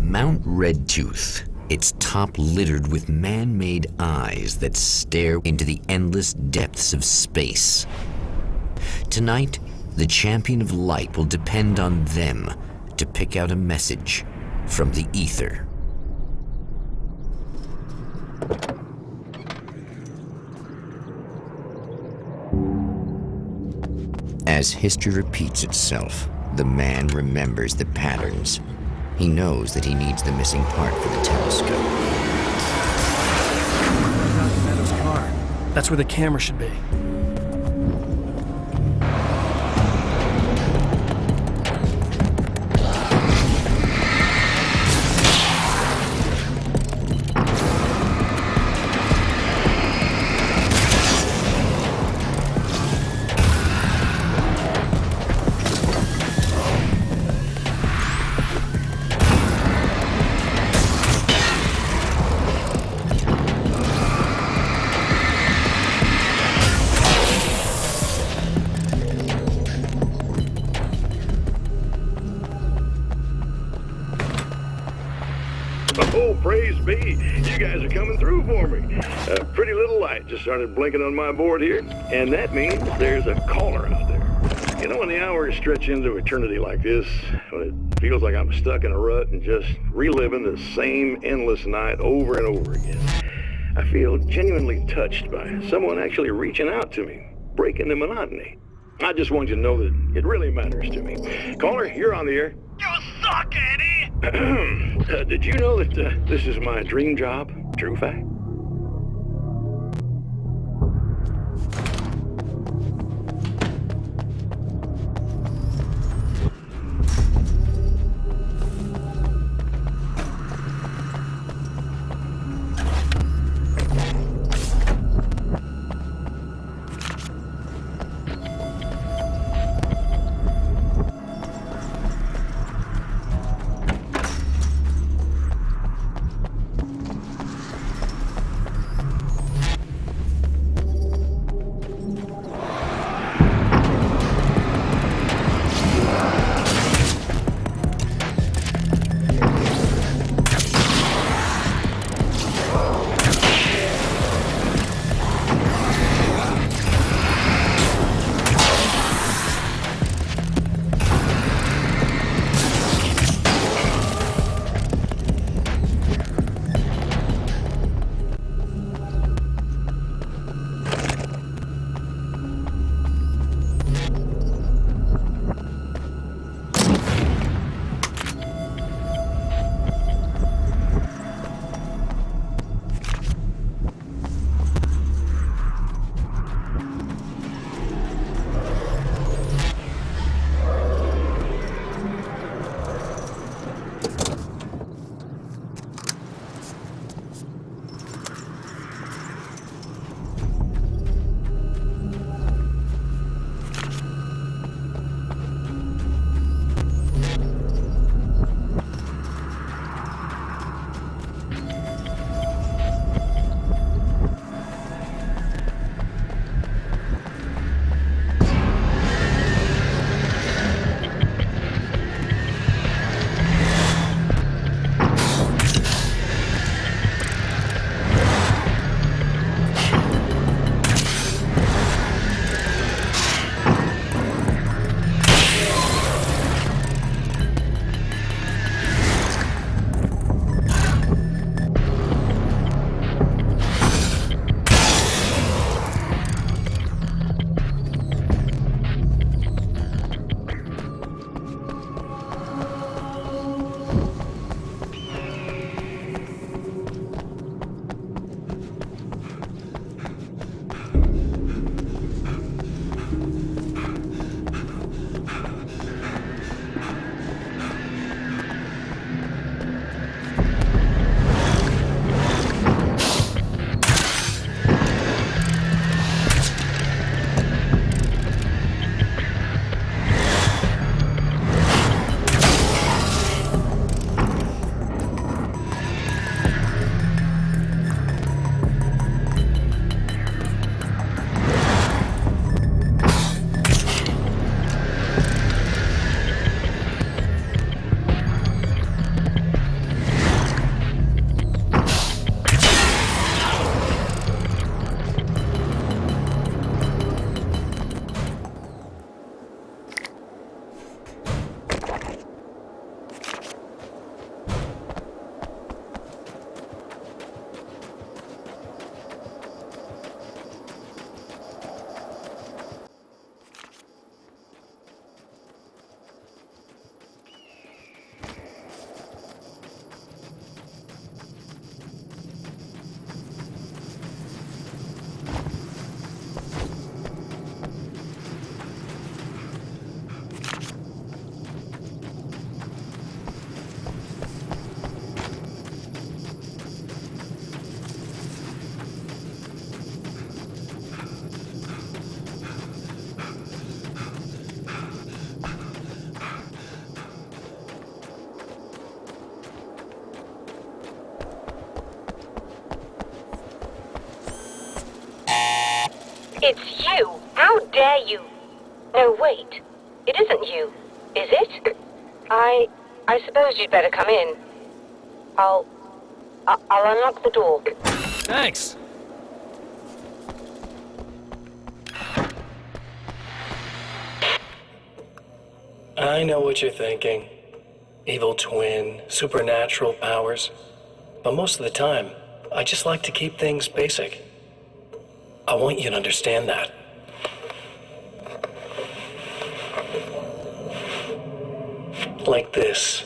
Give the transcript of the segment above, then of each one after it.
Mount Redtooth. Its top littered with man-made eyes that stare into the endless depths of space. Tonight, the champion of light will depend on them to pick out a message from the ether. As history repeats itself, the man remembers the patterns. He knows that he needs the missing part for the telescope. Meadows' car. That's where the camera should be. Oh, praise be. You guys are coming through for me. A pretty little light just started blinking on my board here, and that means there's a caller out there. You know, when the hours stretch into eternity like this, when it feels like I'm stuck in a rut and just reliving the same endless night over and over again, I feel genuinely touched by someone actually reaching out to me, breaking the monotony. I just want you to know that it really matters to me. Caller, you're on the air. You suck, Eddie! Did you know that this is my dream job? True fact. It's you! How dare you! No, wait. It isn't you, is it? I suppose you'd better come in. I'll unlock the door. Thanks. I know what you're thinking. Evil twin, supernatural powers. But most of the time, I just like to keep things basic. I want you to understand that. Like this.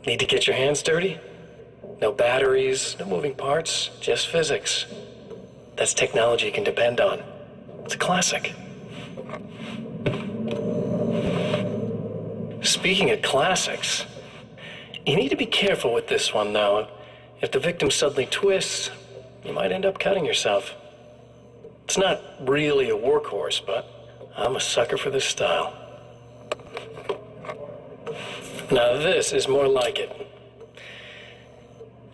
Need to get your hands dirty? No batteries, no moving parts, just physics. That's technology you can depend on. It's a classic. Speaking of classics, you need to be careful with this one, though. If the victim suddenly twists, you might end up cutting yourself. It's not really a workhorse, but I'm a sucker for this style. Now this is more like it.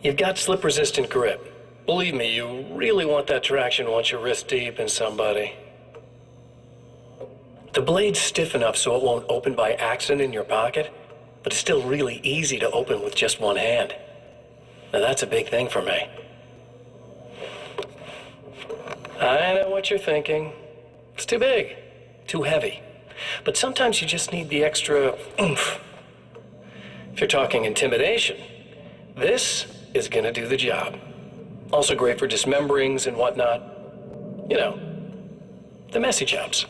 You've got slip-resistant grip. Believe me, you really want that traction once you're wrist deep in somebody. The blade's stiff enough so it won't open by accident in your pocket, but it's still really easy to open with just one hand. Now that's a big thing for me. I know what you're thinking. It's too big, too heavy. But sometimes you just need the extra oomph. If you're talking intimidation, this is gonna do the job. Also great for dismemberings and whatnot. You know, the messy jobs.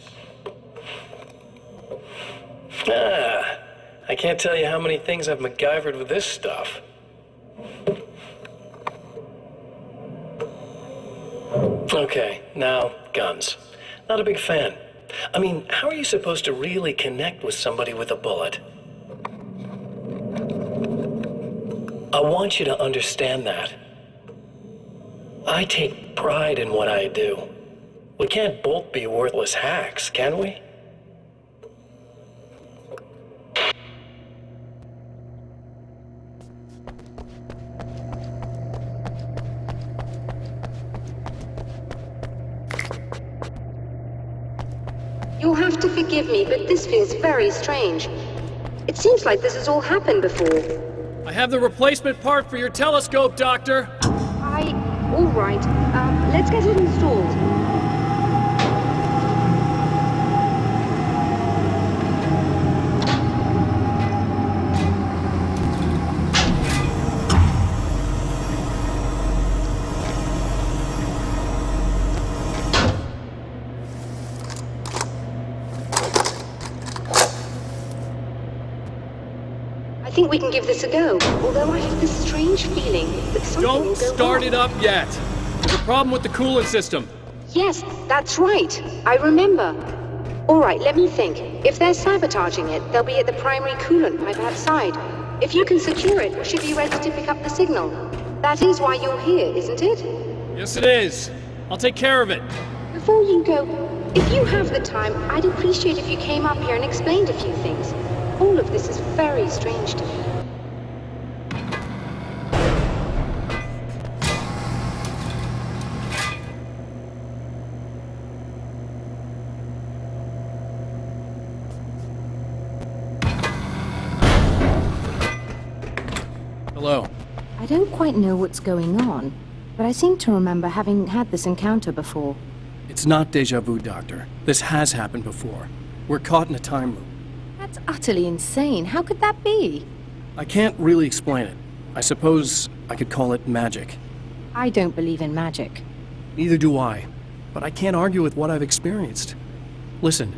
I can't tell you how many things I've MacGyvered with this stuff. Okay, now, guns. Not a big fan. I mean, how are you supposed to really connect with somebody with a bullet? I want you to understand that. I take pride in what I do. We can't both be worthless hacks, can we? You'll have to forgive me, but this feels very strange. It seems like this has all happened before. I have the replacement part for your telescope, Doctor. All right. Let's get it installed. I think we can give this a go, although I have this strange feeling that something will Don't go start wrong. it up yet. There's a problem with the coolant system. Yes, that's right. I remember. All right, let me think. If they're sabotaging it, they'll be at the primary coolant pipe outside. If you can secure it, we should be ready to pick up the signal. That is why you're here, isn't it? Yes, it is. I'll take care of it. Before you go, if you have the time, I'd appreciate if you came up here and explained a few things. All of this is very strange to me. Hello. I don't quite know what's going on, but I seem to remember having had this encounter before. It's not deja vu, Doctor. This has happened before. We're caught in a time loop. That's utterly insane. How could that be? I can't really explain it. I suppose I could call it magic. I don't believe in magic. Neither do I. But I can't argue with what I've experienced. Listen,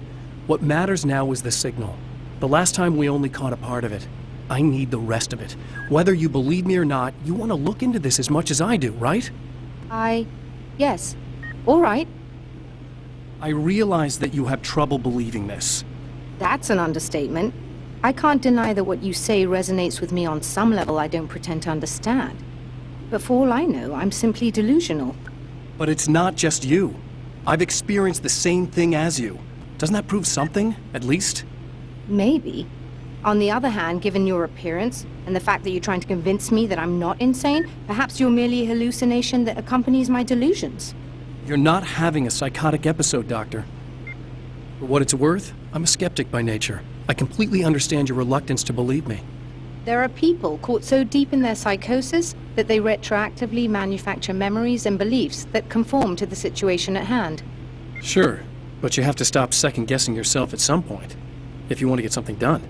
what matters now is the signal. The last time we only caught a part of it. I need the rest of it. Whether you believe me or not, you want to look into this as much as I do, right? Yes. All right. I realize that you have trouble believing this. That's an understatement. I can't deny that what you say resonates with me on some level I don't pretend to understand. But for all I know, I'm simply delusional. But it's not just you. I've experienced the same thing as you. Doesn't that prove something, at least? Maybe. On the other hand, given your appearance, and the fact that you're trying to convince me that I'm not insane, perhaps you're merely a hallucination that accompanies my delusions. You're not having a psychotic episode, Doctor. For what it's worth, I'm a skeptic by nature. I completely understand your reluctance to believe me. There are people caught so deep in their psychosis that they retroactively manufacture memories and beliefs that conform to the situation at hand. Sure, but you have to stop second-guessing yourself at some point, if you want to get something done.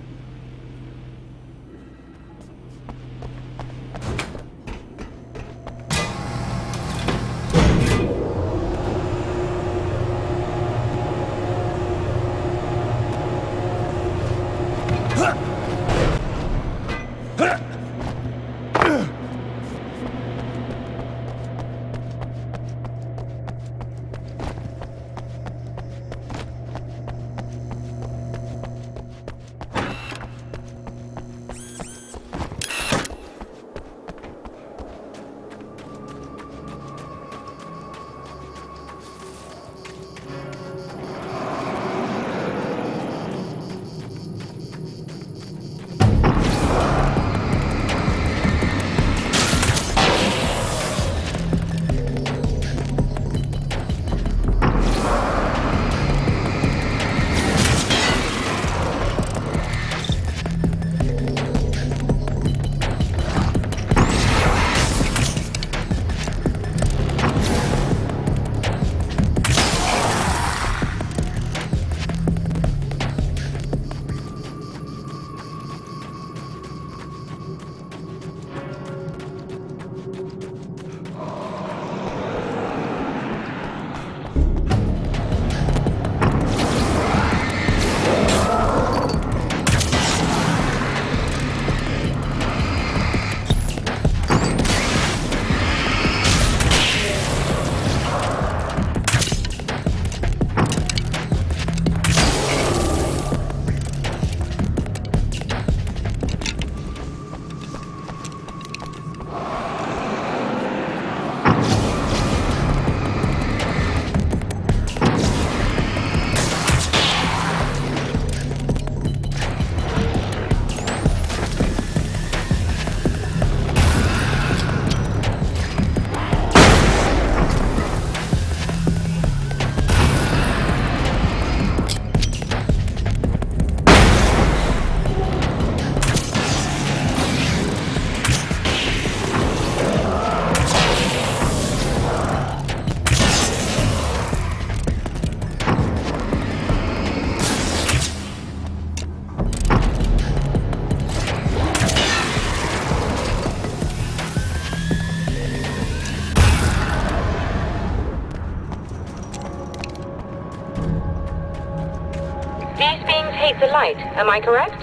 The light, am I correct?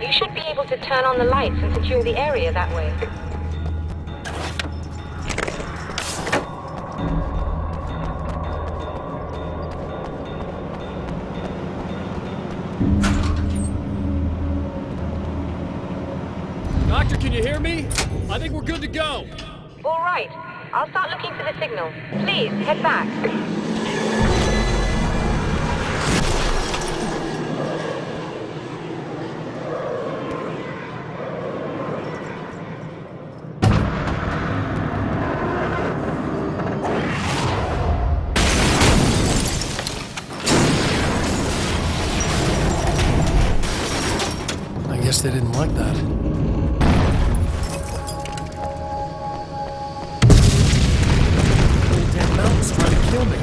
You should be able to turn on the lights and secure the area that way. Doctor, can you hear me? I think we're good to go. All right. I'll start looking for the signal. Please, head back. I guess they didn't like that. Damn mountain's trying to kill me.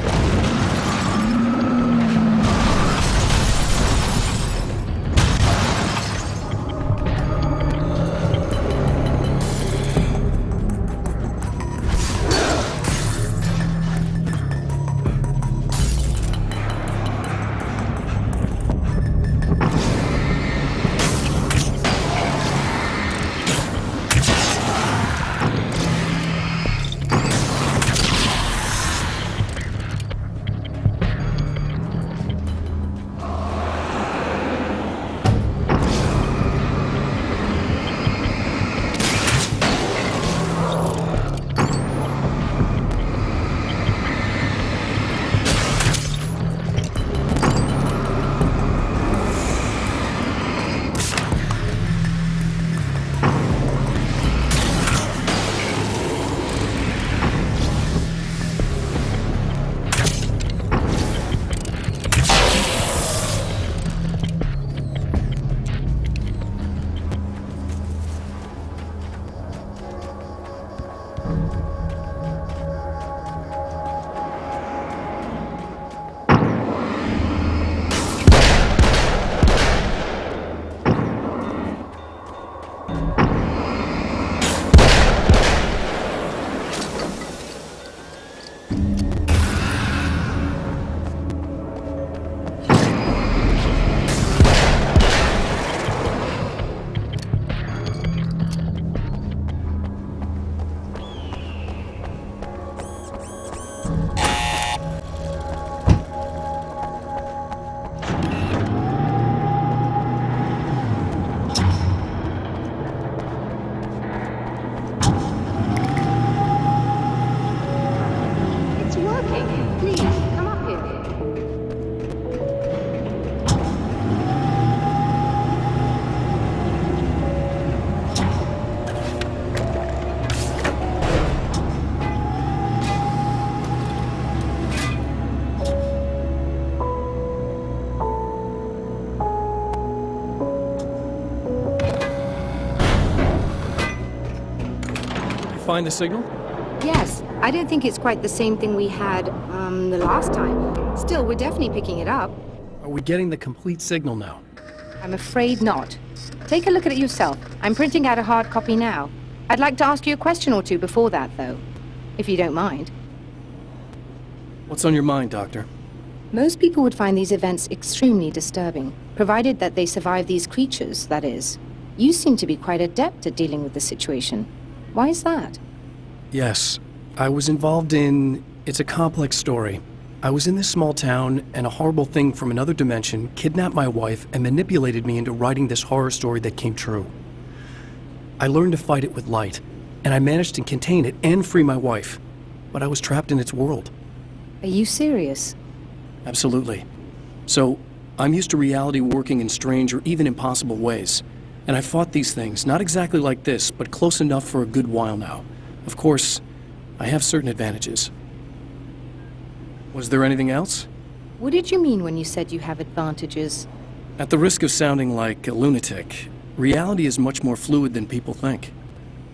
It's working. Please, come up here. You find the signal? Yes, I don't think it's quite the same thing we had, the last time. Still, we're definitely picking it up. Are we getting the complete signal now? I'm afraid not. Take a look at it yourself. I'm printing out a hard copy now. I'd like to ask you a question or two before that, though, if you don't mind. What's on your mind, Doctor? Most people would find these events extremely disturbing, provided that they survive these creatures, that is. You seem to be quite adept at dealing with the situation. Why is that? Yes, I was involved in... It's a complex story. I was in this small town, and a horrible thing from another dimension kidnapped my wife and manipulated me into writing this horror story that came true. I learned to fight it with light, and I managed to contain it and free my wife. But I was trapped in its world. Are you serious? Absolutely. So, I'm used to reality working in strange or even impossible ways. And I fought these things, not exactly like this, but close enough for a good while now. Of course, I have certain advantages. Was there anything else? What did you mean when you said you have advantages? At the risk of sounding like a lunatic, reality is much more fluid than people think.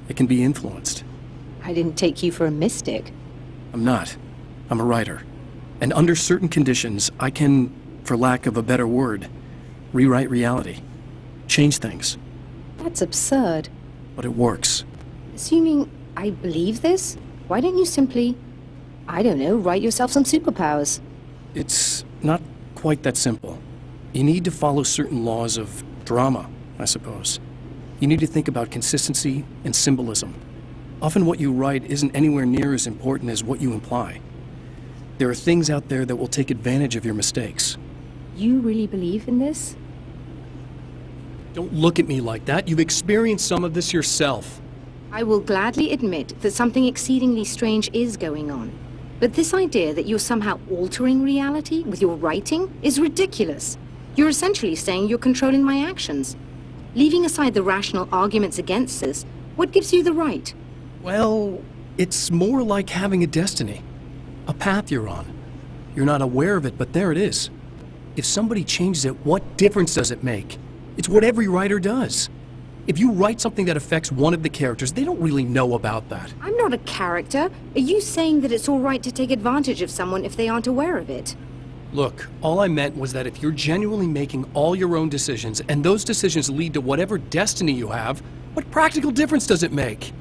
It can be influenced. I didn't take you for a mystic. I'm not. I'm a writer. And under certain conditions, I can, for lack of a better word, rewrite reality. Change things. That's absurd. But it works. Assuming I believe this, why don't you simply, I don't know, write yourself some superpowers? It's not quite that simple. You need to follow certain laws of drama, I suppose. You need to think about consistency and symbolism. Often what you write isn't anywhere near as important as what you imply. There are things out there that will take advantage of your mistakes. You really believe in this? Don't look at me like that. You've experienced some of this yourself. I will gladly admit that something exceedingly strange is going on. But this idea that you're somehow altering reality with your writing is ridiculous. You're essentially saying you're controlling my actions. Leaving aside the rational arguments against this, what gives you the right? Well, it's more like having a destiny. A path you're on. You're not aware of it, but there it is. If somebody changes it, what difference does it make? It's what every writer does. If you write something that affects one of the characters, they don't really know about that. I'm not a character. Are you saying that it's all right to take advantage of someone if they aren't aware of it? Look, all I meant was that if you're genuinely making all your own decisions, and those decisions lead to whatever destiny you have, what practical difference does it make?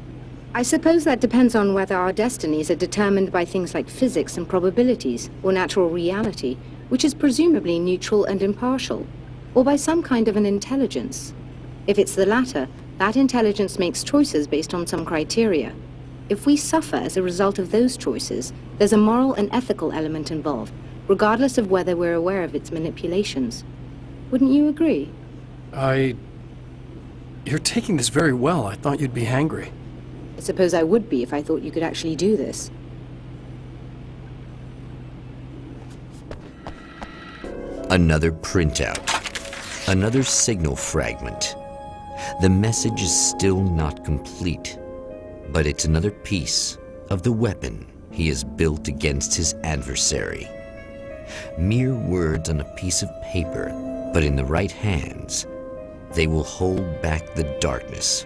I suppose that depends on whether our destinies are determined by things like physics and probabilities, or natural reality, which is presumably neutral and impartial, or by some kind of an intelligence. If it's the latter, that intelligence makes choices based on some criteria. If we suffer as a result of those choices, there's a moral and ethical element involved, regardless of whether we're aware of its manipulations. Wouldn't you agree? You're taking this very well. I thought you'd be hangry. I suppose I would be if I thought you could actually do this. Another printout. Another signal fragment. The message is still not complete, but it's another piece of the weapon he has built against his adversary. Mere words on a piece of paper, but in the right hands, they will hold back the darkness